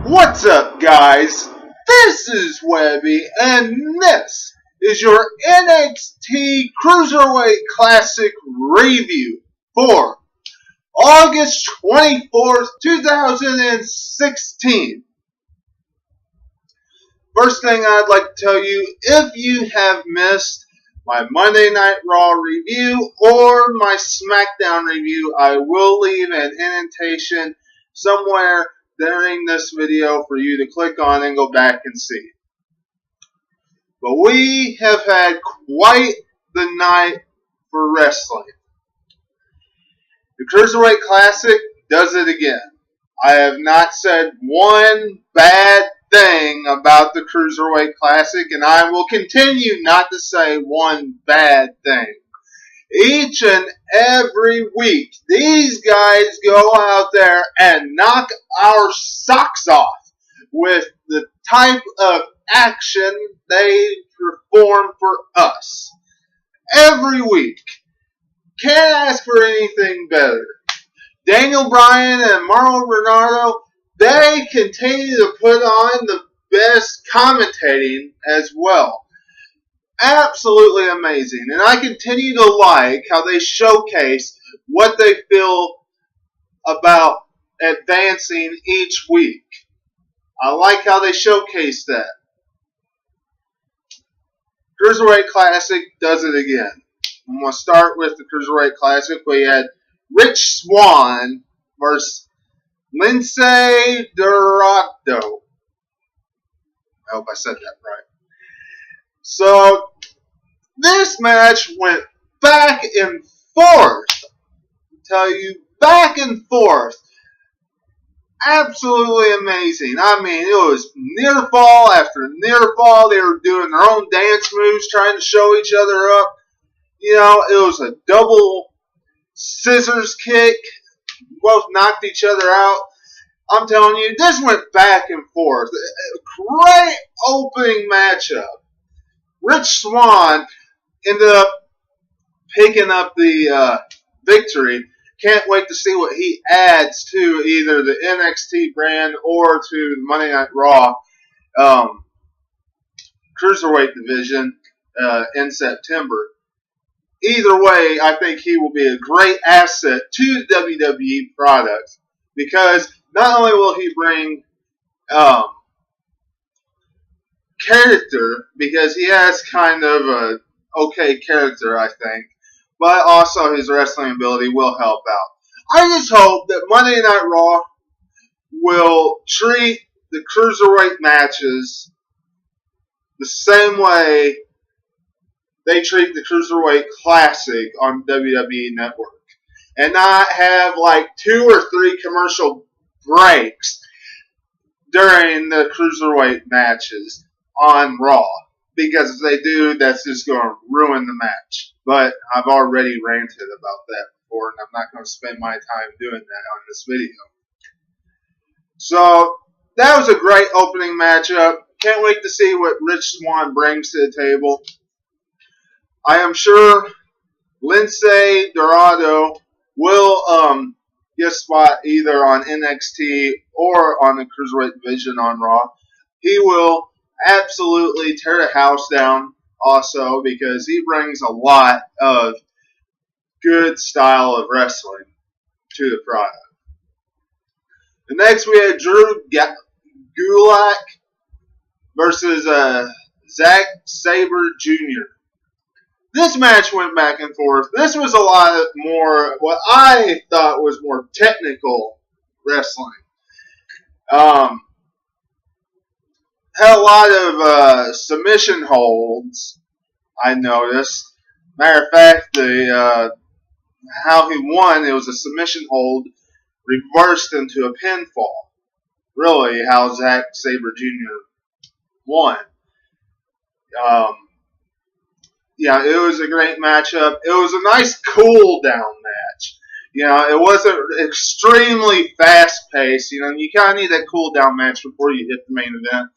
What's up, guys? This is Webby, and this is your NXT Cruiserweight Classic review for August 24th, 2016. First thing I'd like to tell you, if you have missed my Monday Night Raw review or my SmackDown review, I will leave an indentation somewhere during this video for you to click on and go back and see. But we have had quite the night for wrestling. The Cruiserweight Classic does it again. I have not said one bad thing about the Cruiserweight Classic, and I will continue not to say one bad thing. Each and every week, these guys go out there and knock our socks off with the type of action they perform for us. Every week. Can't ask for anything better. Daniel Bryan and Mauro Ranallo, they continue to put on the best commentating as well. Absolutely amazing. And I continue to like how they showcase what they feel about advancing each week. I like how they showcase that. Cruiserweight Classic does it again. I'm going to start with the Cruiserweight Classic. We had Rich Swann versus Lince Dorado. I hope I said that right. So, this match went back and forth. I tell you, back and forth. Absolutely amazing. I mean, it was near fall after near fall. They were doing their own dance moves, trying to show each other up. You know, it was a double scissors kick. Both knocked each other out. I'm telling you, this went back and forth. A great opening matchup. Rich Swann ended up picking up the victory. Can't wait to see what he adds to either the NXT brand or to the Monday Night Raw Cruiserweight division in September. Either way, I think he will be a great asset to the WWE product because not only will he bring character, because he has kind of a okay character, I think, but also his wrestling ability will help out. I just hope that Monday Night Raw will treat the Cruiserweight matches the same way they treat the Cruiserweight Classic on WWE Network, and not have like 2 or 3 commercial breaks during the Cruiserweight matches on Raw, because if they do, that's just going to ruin the match. But I've already ranted about that before, and I'm not going to spend my time doing that on this video. So, that was a great opening matchup. Can't wait to see what Rich Swann brings to the table. I am sure Lince Dorado will get a spot either on NXT or on the Cruiserweight division on Raw. He will absolutely tear the house down also because he brings a lot of good style of wrestling to the product. And next we had Drew Gulak versus Zack Sabre Jr. This match went back and forth. This was a lot more, what I thought was more technical wrestling. Had a lot of submission holds, I noticed. Matter of fact, how he won, it was a submission hold reversed into a pinfall. Really, how Zack Sabre Jr. won. Yeah, it was a great matchup. It was a nice cool down match. You know, it wasn't extremely fast paced. You know, you kind of need that cool down match before you hit the main event.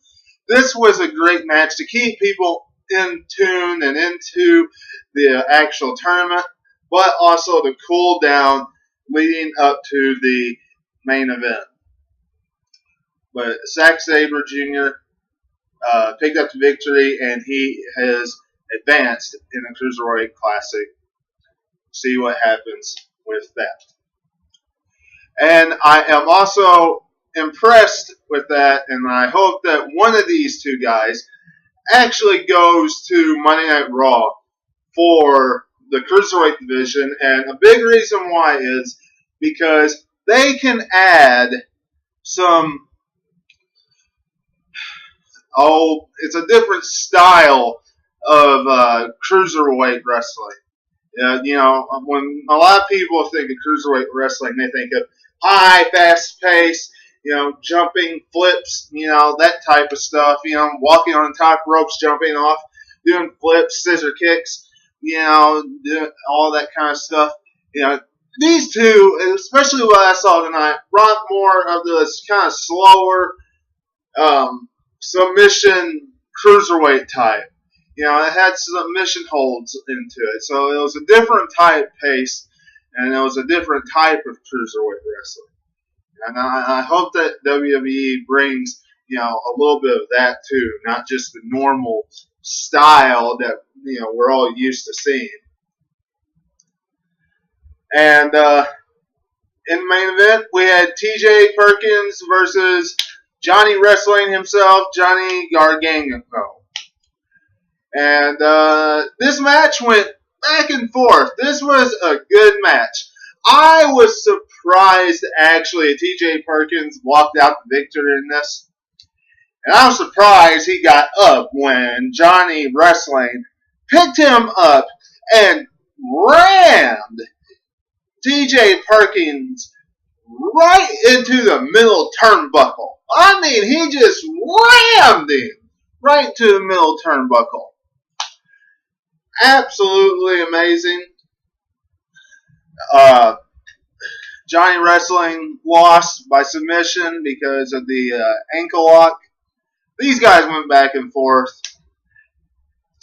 This was a great match to keep people in tune and into the actual tournament, but also to cool down leading up to the main event. but Zack Sabre Jr. Picked up the victory, and he has advanced in the Cruiserweight Classic. See what happens with that. And I am also impressed with that, and I hope that one of these two guys actually goes to Monday Night Raw for the Cruiserweight division. And a big reason why is because they can add some, it's a different style of Cruiserweight wrestling. When a lot of people think of Cruiserweight wrestling, they think of high, fast pace, jumping flips, that type of stuff, walking on the top ropes, jumping off, doing flips, scissor kicks, doing all that kind of stuff. These two, especially what I saw tonight, brought more of this kind of slower submission Cruiserweight type. It had submission holds into it. So it was a different type pace, and it was a different type of Cruiserweight wrestling. And I hope that WWE brings, a little bit of that too, not just the normal style that, we're all used to seeing. And in the main event, we had TJ Perkins versus Johnny Wrestling himself, Johnny Gargano. And this match went back and forth. This was a good match. I was surprised, actually, TJ Perkins walked out the victor in this. And I was surprised he got up when Johnny Wrestling picked him up and rammed TJ Perkins right into the middle turnbuckle. I mean, he just rammed him right to the middle turnbuckle. Absolutely amazing. Johnny Wrestling lost by submission because of the ankle lock. These guys went back and forth.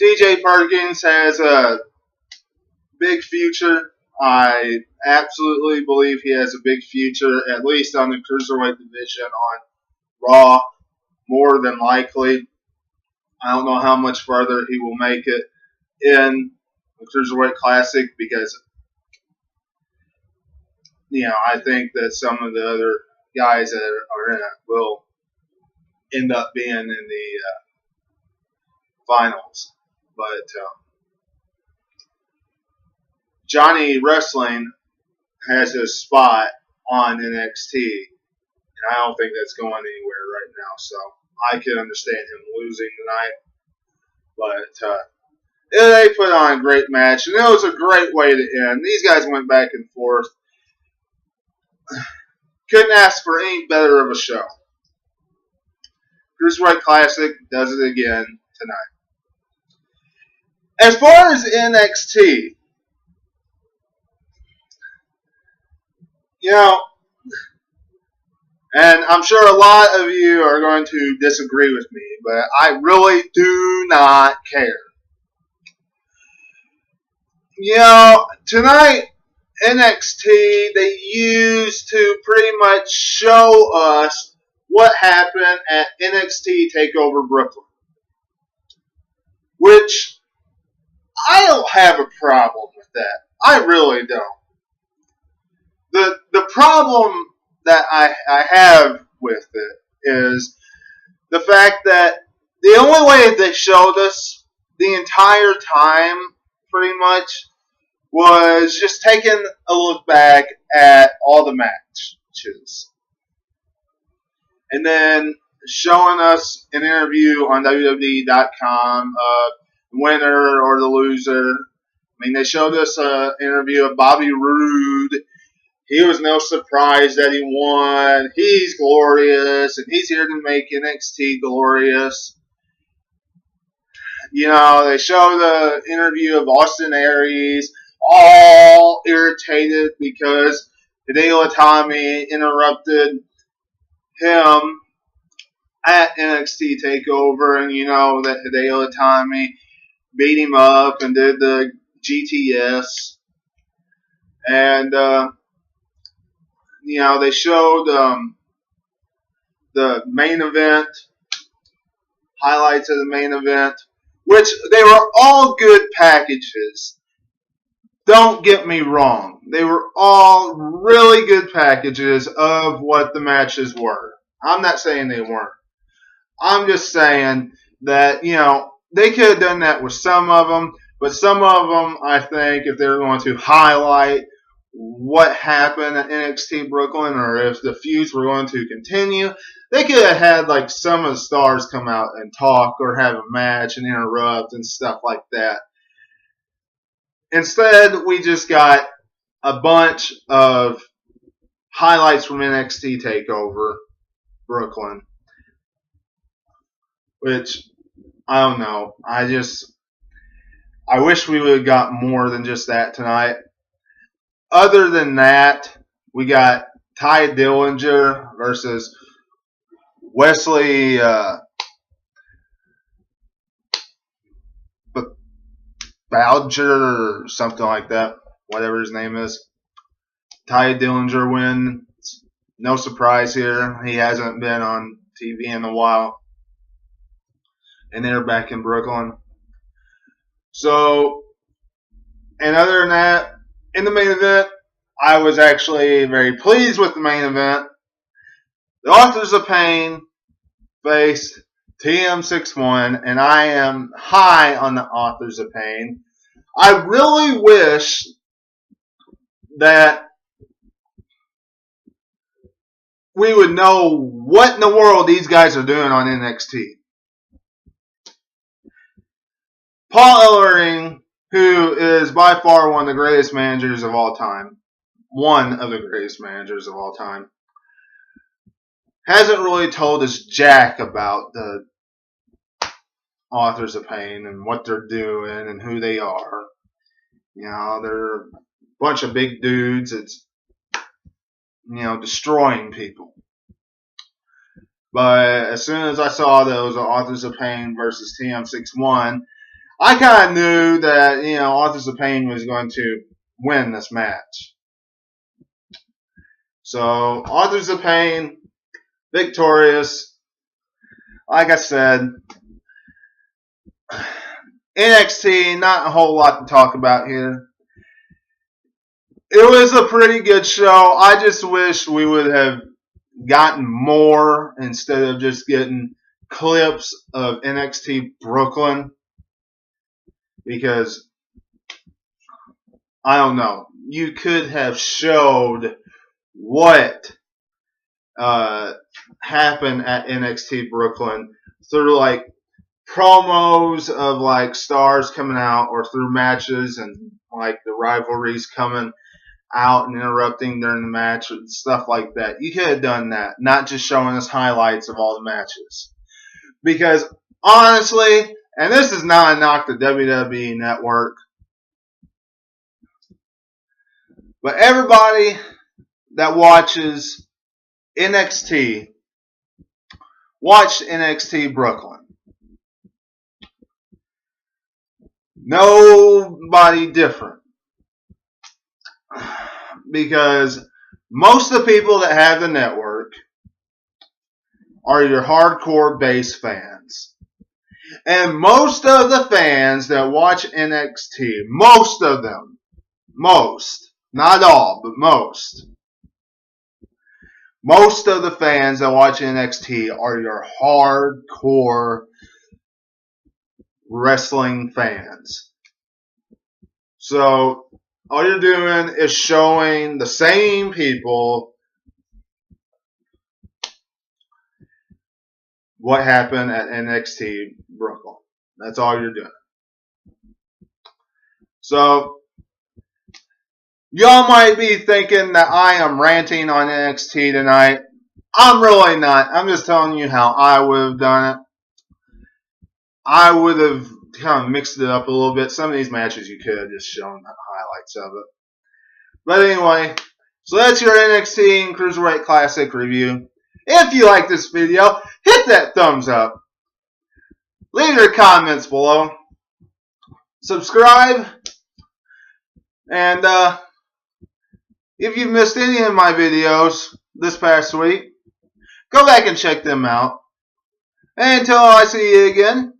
TJ Perkins has a big future. I absolutely believe he has a big future, at least on the Cruiserweight division on Raw, more than likely. I don't know how much further he will make it in the Cruiserweight Classic because, I think that some of the other guys that are in it will end up being in the finals. But Johnny Wrestling has his spot on NXT, and I don't think that's going anywhere right now. So I can understand him losing tonight. But they put on a great match, and it was a great way to end. These guys went back and forth. Couldn't ask for any better of a show. Cruiserweight Classic does it again tonight. As far as NXT, and I'm sure a lot of you are going to disagree with me, but I really do not care. Tonight, NXT, they used to pretty much show us what happened at NXT TakeOver Brooklyn. Which, I don't have a problem with that. I really don't. The problem that I have with it is the fact that the only way they showed us the entire time, pretty much, was just taking a look back at all the matches. And then showing us an interview on WWE.com, the winner or the loser. I mean, they showed us an interview of Bobby Roode. He was no surprise that he won. He's glorious, and he's here to make NXT glorious. They show the interview of Austin Aries, all irritated because Hideo Itami interrupted him at NXT TakeOver, and that Hideo Itami beat him up and did the GTS. And, they showed the main event, highlights of the main event, which they were all good packages. Don't get me wrong. They were all really good packages of what the matches were. I'm not saying they weren't. I'm just saying that, they could have done that with some of them, but some of them, I think, if they were going to highlight what happened at NXT Brooklyn or if the feuds were going to continue, they could have had like some of the stars come out and talk or have a match and interrupt and stuff like that. Instead, we just got a bunch of highlights from NXT TakeOver Brooklyn, which I don't know. I wish we would have got more than just that tonight. Other than that, we got Ty Dillinger versus Wesley Boucher or something like that, whatever his name is. Ty Dillinger wins. No surprise here. He hasn't been on TV in a while. And they're back in Brooklyn. So, and other than that, in the main event, I was actually very pleased with the main event. The Authors of Pain faced TM61, and I am high on the Authors of Pain. I really wish that we would know what in the world these guys are doing on NXT. Paul Ellering, who is by far one of the greatest managers of all time, hasn't really told us jack about the Authors of Pain and what they're doing and who they are. They're a bunch of big dudes that's, destroying people. But as soon as I saw those Authors of Pain versus TM61, I kind of knew that, Authors of Pain was going to win this match. So, Authors of Pain, victorious. Like I said, NXT, not a whole lot to talk about here. It was a pretty good show. I just wish we would have gotten more instead of just getting clips of NXT Brooklyn. Because, I don't know, you could have showed what happened at NXT Brooklyn through like promos of like stars coming out or through matches and like the rivalries coming out and interrupting during the match and stuff like that. You could have done that, not just showing us highlights of all the matches. Because honestly, and this is not a knock to WWE Network, but everybody that watches NXT, watch NXT Brooklyn. Nobody different. Because most of the people that have the network are your hardcore base fans. And most of the fans that watch NXT, most of them, not all, but most of the fans that watch NXT are your hardcore wrestling fans. So, all you're doing is showing the same people what happened at NXT Brooklyn. That's all you're doing. So, y'all might be thinking that I am ranting on NXT tonight. I'm really not. I'm just telling you how I would have done it. I would have kind of mixed it up a little bit. Some of these matches you could have just shown the highlights of it. But anyway, so that's your NXT and Cruiserweight Classic review. If you like this video, hit that thumbs up. Leave your comments below. Subscribe. And if you've missed any of my videos this past week, Go back and check them out. And until I see you again,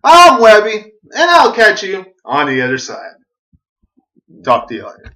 I'm Webby, and I'll catch you on the other side. Talk to you later.